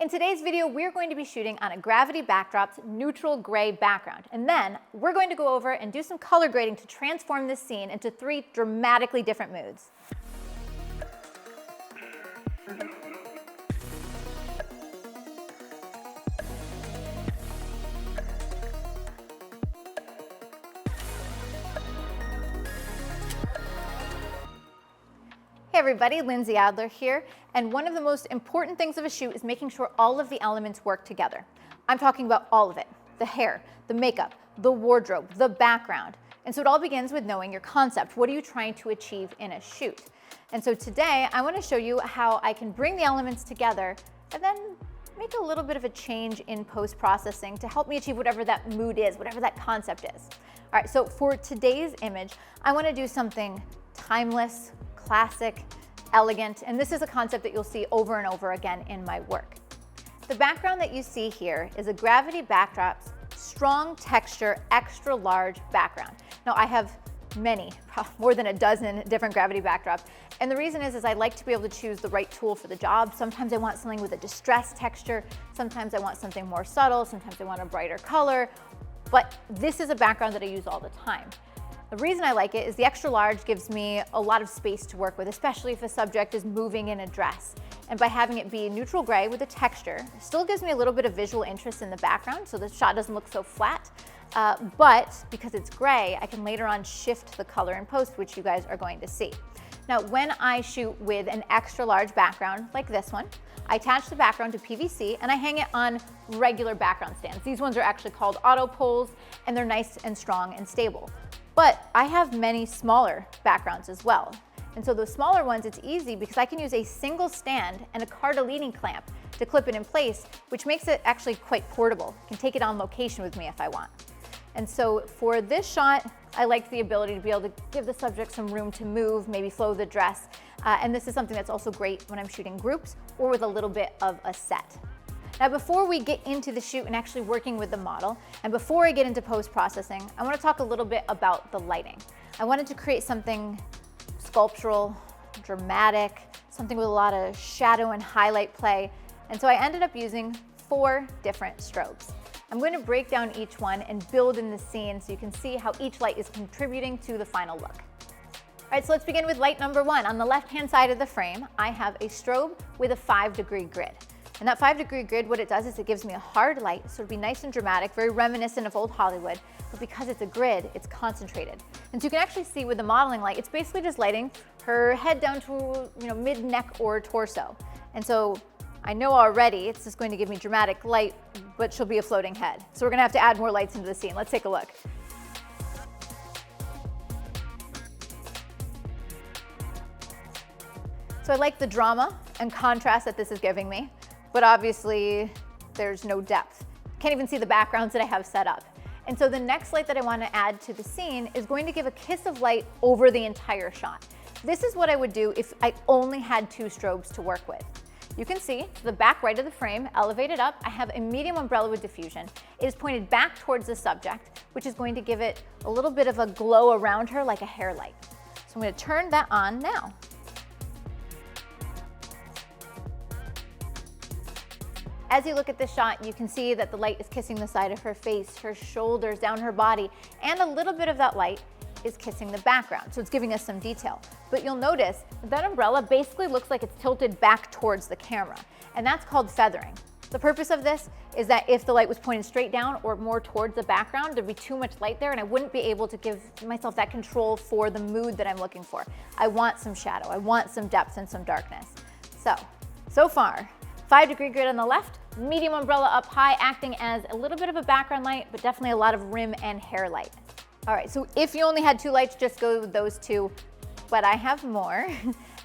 In today's video, we're going to be shooting on a gravity backdrop's neutral gray background. And then we're going to go over and do some color grading to transform this scene into 3 dramatically different moods. Hey everybody, Lindsay Adler here, and one of the most important things of a shoot is making sure all of the elements work together. I'm talking about all of it: the hair, the makeup, the wardrobe, the background. And so it all begins with knowing your concept. What are you trying to achieve in a shoot? And so today I want to show you how I can bring the elements together and then make a little bit of a change in post-processing to help me achieve whatever that mood is, whatever that concept is. All right, so for today's image, I want to do something timeless, classic, elegant, and this is a concept that you'll see over and over again in my work. The background that you see here is a gravity backdrop's strong texture, extra large background. Now I have many, more than a dozen different gravity backdrops, and the reason is I like to be able to choose the right tool for the job. Sometimes I want something with a distressed texture, sometimes I want something more subtle, sometimes I want a brighter color, but this is a background that I use all the time. The reason I like it is the extra large gives me a lot of space to work with, especially if a subject is moving in a dress. And by having it be neutral gray with a texture, it still gives me a little bit of visual interest in the background, so the shot doesn't look so flat. But because it's gray, I can later on shift the color in post, which you guys are going to see. Now, when I shoot with an extra large background like this one, I attach the background to PVC and I hang it on regular background stands. These ones are actually called auto poles, and they're nice and strong and stable. But I have many smaller backgrounds as well. And so those smaller ones, it's easy because I can use a single stand and a cardellini clamp to clip it in place, which makes it actually quite portable. I can take it on location with me if I want. And so for this shot, I like the ability to be able to give the subject some room to move, maybe flow the dress. And this is something that's also great when I'm shooting groups or with a little bit of a set. Now, before we get into the shoot and actually working with the model, and before I get into post-processing, I want to talk a little bit about the lighting. I wanted to create something sculptural, dramatic, something with a lot of shadow and highlight play, and so I ended up using 4 different strobes. I'm going to break down each one and build in the scene so you can see how each light is contributing to the final look. All right, so let's begin with light number 1. On the left-hand side of the frame, I have a strobe with a 5-degree grid. And that 5-degree grid, what it does is it gives me a hard light, so it'll be nice and dramatic, very reminiscent of old Hollywood, but because it's a grid, it's concentrated. And so you can actually see with the modeling light, it's basically just lighting her head down to mid-neck or torso. And so I know already it's just going to give me dramatic light, but she'll be a floating head. So we're gonna have to add more lights into the scene. Let's take a look. So I like the drama and contrast that this is giving me. But obviously there's no depth. Can't even see the backgrounds that I have set up. And so the next light that I want to add to the scene is going to give a kiss of light over the entire shot. This is what I would do if I only had 2 strobes to work with. You can see to the back right of the frame, elevated up, I have a medium umbrella with diffusion. It is pointed back towards the subject, which is going to give it a little bit of a glow around her like a hair light. So I'm going to turn that on now. As you look at this shot, you can see that the light is kissing the side of her face, her shoulders, down her body, and a little bit of that light is kissing the background, so it's giving us some detail. But you'll notice that umbrella basically looks like it's tilted back towards the camera, and that's called feathering. The purpose of this is that if the light was pointed straight down or more towards the background, there'd be too much light there and I wouldn't be able to give myself that control for the mood that I'm looking for. I want some shadow, I want some depth and some darkness. So far, 5-degree grid on the left, medium umbrella up high, acting as a little bit of a background light, but definitely a lot of rim and hair light. All right, so if you only had 2 lights, just go with those 2, but I have more.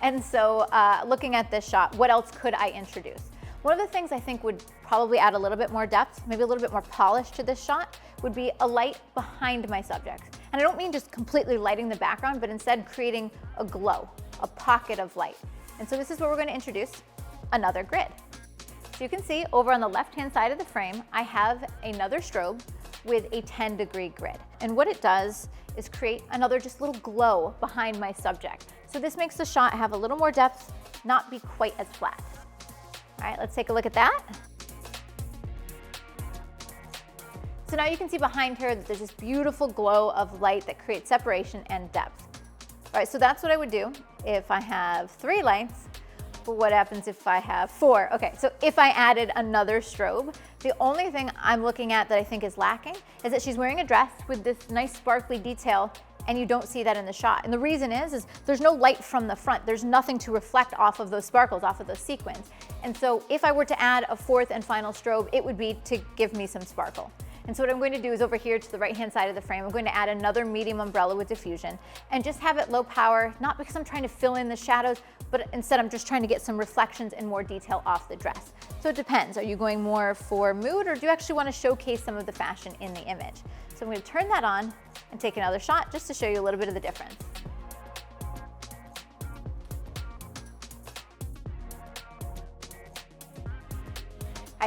And so looking at this shot, what else could I introduce? One of the things I think would probably add a little bit more depth, maybe a little bit more polish to this shot, would be a light behind my subject. And I don't mean just completely lighting the background, but instead creating a glow, a pocket of light. And so this is where we're going to introduce another grid. So you can see over on the left-hand side of the frame, I have another strobe with a 10-degree grid. And what it does is create another just little glow behind my subject. So this makes the shot have a little more depth, not be quite as flat. All right, let's take a look at that. So now you can see behind her that there's this beautiful glow of light that creates separation and depth. All right, so that's what I would do if I have 3 lights. But what happens if I have 4? Okay, so if I added another strobe, the only thing I'm looking at that I think is lacking is that she's wearing a dress with this nice sparkly detail, and you don't see that in the shot. And the reason is there's no light from the front. There's nothing to reflect off of those sparkles, off of those sequins. And so if I were to add a 4th and final strobe, it would be to give me some sparkle. And so what I'm going to do is over here to the right-hand side of the frame, I'm going to add another medium umbrella with diffusion and just have it low power, not because I'm trying to fill in the shadows, but instead I'm just trying to get some reflections and more detail off the dress. So it depends. Are you going more for mood, or do you actually want to showcase some of the fashion in the image? So I'm going to turn that on and take another shot just to show you a little bit of the difference.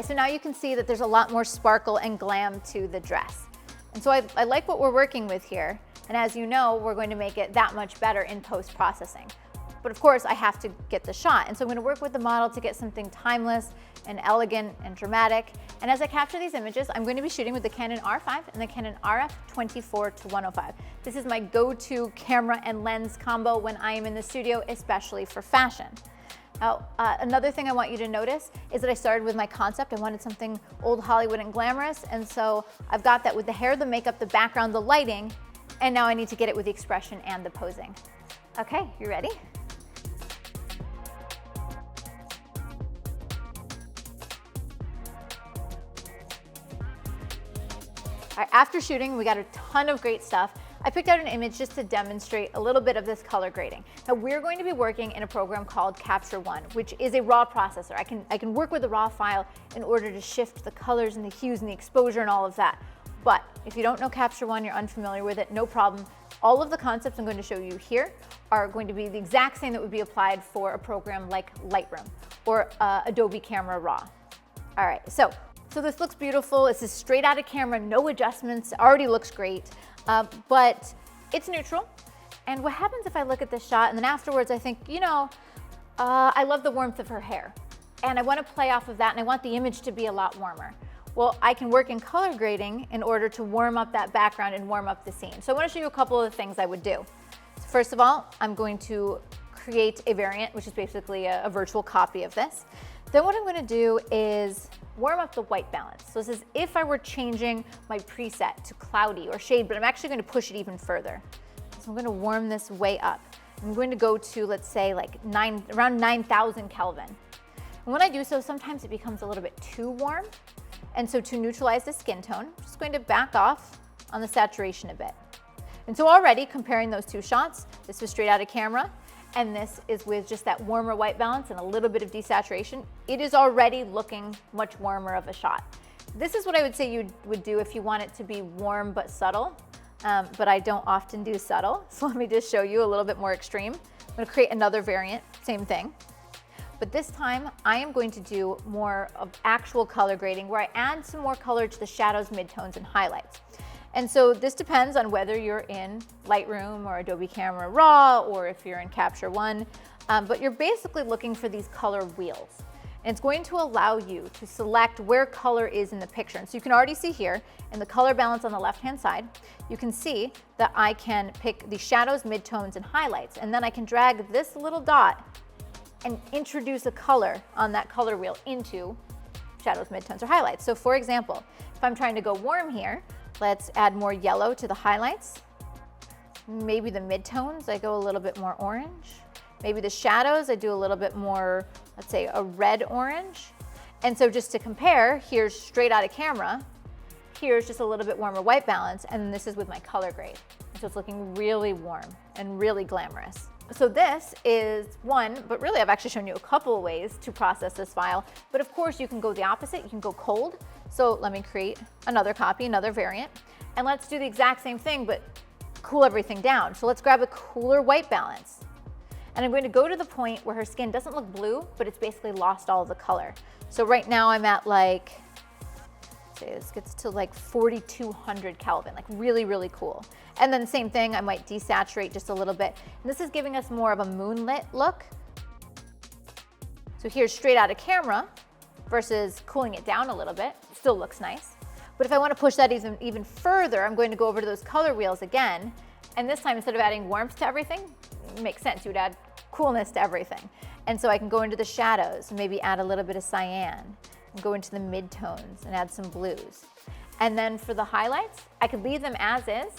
So now you can see that there's a lot more sparkle and glam to the dress. And so I like what we're working with here. And as you know, we're going to make it that much better in post-processing. But of course, I have to get the shot. And so I'm going to work with the model to get something timeless and elegant and dramatic. And as I capture these images, I'm going to be shooting with the Canon R5 and the Canon RF 24-105. This is my go-to camera and lens combo when I am in the studio, especially for fashion. Now, another thing I want you to notice is that I started with my concept. I wanted something old Hollywood and glamorous, and so I've got that with the hair, the makeup, the background, the lighting, and now I need to get it with the expression and the posing. Okay, you ready? All right, after shooting, we got a ton of great stuff. I picked out an image just to demonstrate a little bit of this color grading. Now we're going to be working in a program called Capture One, which is a raw processor. I can work with the raw file in order to shift the colors and the hues and the exposure and all of that. But if you don't know Capture One, you're unfamiliar with it, no problem. All of the concepts I'm going to show you here are going to be the exact same that would be applied for a program like Lightroom or Adobe Camera Raw. All right, so this looks beautiful. This is straight out of camera, no adjustments, already looks great. But it's neutral. And what happens if I look at this shot and then afterwards I think, you know, I love the warmth of her hair and I want to play off of that and I want the image to be a lot warmer. Well, I can work in color grading in order to warm up that background and warm up the scene. So I want to show you a couple of the things I would do. So first of all, I'm going to create a variant, which is basically a virtual copy of this. Then what I'm going to do is warm up the white balance. So this is if I were changing my preset to cloudy or shade, but I'm actually going to push it even further. So I'm going to warm this way up. I'm going to go to, let's say, like around 9,000 Kelvin. And when I do so, sometimes it becomes a little bit too warm. And so to neutralize the skin tone, I'm just going to back off on the saturation a bit. And so already comparing those two shots, this was straight out of camera, and this is with just that warmer white balance and a little bit of desaturation, it is already looking much warmer of a shot. This is what I would say you would do if you want it to be warm but subtle, but I don't often do subtle. So let me just show you a little bit more extreme. I'm going to create another variant, same thing. But this time I am going to do more of actual color grading where I add some more color to the shadows, midtones, and highlights. And so this depends on whether you're in Lightroom or Adobe Camera Raw or if you're in Capture One, but you're basically looking for these color wheels. And it's going to allow you to select where color is in the picture. And so you can already see here in the color balance on the left-hand side, you can see that I can pick the shadows, midtones, and highlights. And then I can drag this little dot and introduce a color on that color wheel into shadows, midtones, or highlights. So for example, if I'm trying to go warm here, let's add more yellow to the highlights. Maybe the midtones, I go a little bit more orange. Maybe the shadows, I do a little bit more, let's say a red-orange. And so just to compare, here's straight out of camera, here's just a little bit warmer white balance, and this is with my color grade. So it's looking really warm and really glamorous. So this is one, but really I've actually shown you a couple of ways to process this file. But of course you can go the opposite, you can go cold. So let me create another copy, another variant, and let's do the exact same thing, but cool everything down. So let's grab a cooler white balance. And I'm going to go to the point where her skin doesn't look blue, but it's basically lost all of the color. So right now I'm at like, say this gets to like 4,200 Kelvin, like really, really cool. And then same thing, I might desaturate just a little bit. And this is giving us more of a moonlit look. So here's straight out of camera versus cooling it down a little bit. Still looks nice. But if I want to push that even further, I'm going to go over to those color wheels again. And this time, instead of adding warmth to everything, it makes sense, you would add coolness to everything. And so I can go into the shadows and maybe add a little bit of cyan, and go into the mid-tones and add some blues. And then for the highlights, I could leave them as is.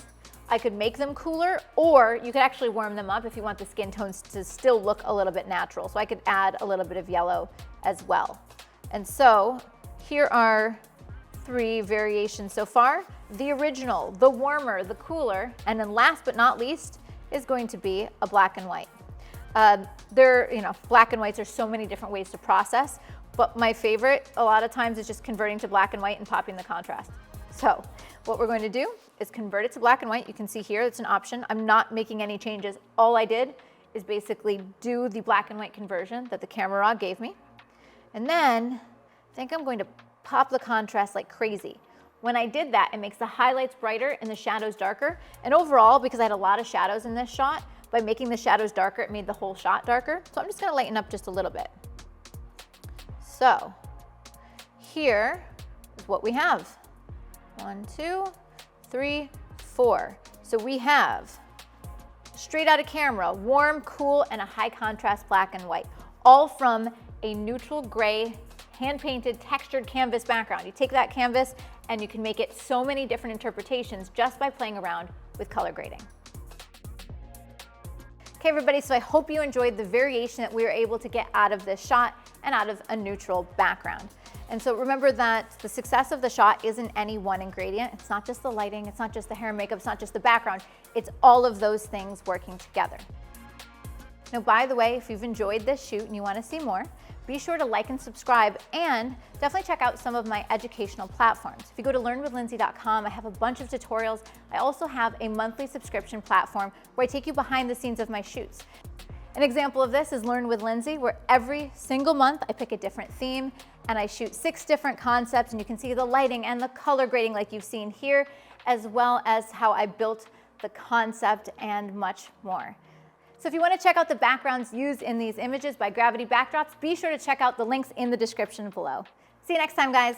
I could make them cooler, or you could actually warm them up if you want the skin tones to still look a little bit natural. So I could add a little bit of yellow as well. And so here are 3 variations so far: the original, the warmer, the cooler, and then last but not least is going to be a black and white. Black and whites are so many different ways to process, but my favorite a lot of times is just converting to black and white and popping the contrast. So what we're going to do is convert it to black and white. You can see here, it's an option. I'm not making any changes. All I did is basically do the black and white conversion that the camera raw gave me. And then I think I'm going to pop the contrast like crazy. When I did that, it makes the highlights brighter and the shadows darker. And overall, because I had a lot of shadows in this shot, by making the shadows darker, it made the whole shot darker. So I'm just gonna lighten up just a little bit. So here is what we have. 1, 2, 3, 4. So we have straight out of camera, warm, cool, and a high contrast black and white, all from a neutral gray, hand-painted, textured canvas background. You take that canvas and you can make it so many different interpretations just by playing around with color grading. Okay, everybody, so I hope you enjoyed the variation that we were able to get out of this shot and out of a neutral background. And so remember that the success of the shot isn't any one ingredient. It's not just the lighting, it's not just the hair and makeup, it's not just the background. It's all of those things working together. Now, by the way, if you've enjoyed this shoot and you want to see more, be sure to like and subscribe, and definitely check out some of my educational platforms. If you go to learnwithlindsay.com, I have a bunch of tutorials. I also have a monthly subscription platform where I take you behind the scenes of my shoots. An example of this is Learn with Lindsay, where every single month I pick a different theme and I shoot 6 different concepts, and you can see the lighting and the color grading like you've seen here, as well as how I built the concept and much more. So if you want to check out the backgrounds used in these images by Gravity Backdrops, be sure to check out the links in the description below. See you next time, guys.